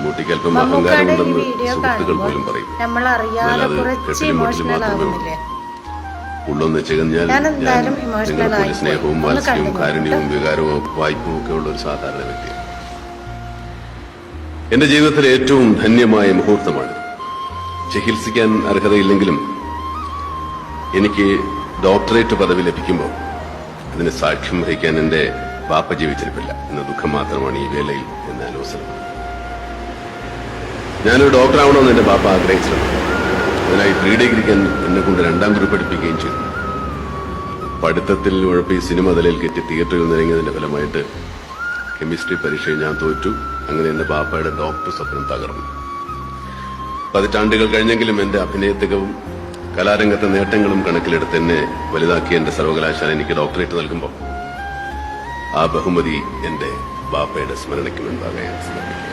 മമ്മൂട്ടിക്ക് അല്പം അഹങ്കാരമുണ്ടെന്ന് സുഹൃത്തുക്കൾ പോലും പറയും. ഉള്ളൊന്ന് ചികഞ്ഞാൽ നിങ്ങളെ പോലെ സ്നേഹവും വാത്സല്യവും കാരുണ്യവും വികാരവും വായ്പവും ഒക്കെ ഉള്ള ഒരു സാധാരണ വ്യക്തിയാണ്. എന്റെ ജീവിതത്തിലെ ഏറ്റവും ധന്യമായ മുഹൂർത്തമാണ്. ചികിത്സിക്കാൻ അർഹതയില്ലെങ്കിലും എനിക്ക് ഡോക്ടറേറ്റ് പദവി ലഭിക്കുമ്പോൾ അതിന് സാക്ഷ്യം വഹിക്കാൻ എന്റെ പാപ്പ ജീവിച്ചിരിപ്പില്ല എന്ന ദുഃഖം മാത്രമാണ് ഈ വേളയിൽ എന്നെ ആലോചന. ഞാനൊരു ഡോക്ടറാവണമെന്ന് എന്റെ പാപ്പ ആഗ്രഹിച്ചിരുന്നു. അതിനായി പ്രീ ഡിഗ്രിക്ക് എന്നെ കൊണ്ട് 2ാം ഗ്രൂപ്പ് പഠിപ്പിക്കുകയും ചെയ്തു. പഠിത്തത്തിൽ ഉഴപ്പി സിനിമ തലയിൽ കെറ്റി തിയേറ്ററിൽ നിറങ്ങിയതിന്റെ ഫലമായിട്ട് കെമിസ്ട്രി പരീക്ഷയിൽ ഞാൻ തോറ്റു. അങ്ങനെ എന്റെ പാപ്പയുടെ ഡോക്ടർ സ്വപ്നം തകർന്നു. പതിറ്റാണ്ടുകൾ കഴിഞ്ഞെങ്കിലും എന്റെ അഭിനയത്തികവും കലാരംഗത്തെ നേട്ടങ്ങളും കണക്കിലെടുത്ത് എന്നെ വലുതാക്കിയ എന്റെ സർവകലാശാല എനിക്ക് ഡോക്ടറേറ്റ് നൽകുമ്പോൾ ആ ബഹുമതി എന്റെ ബാപ്പയുടെ സ്മരണയ്ക്ക് മുൻപാകെ ഞാൻ സമർപ്പിക്കും.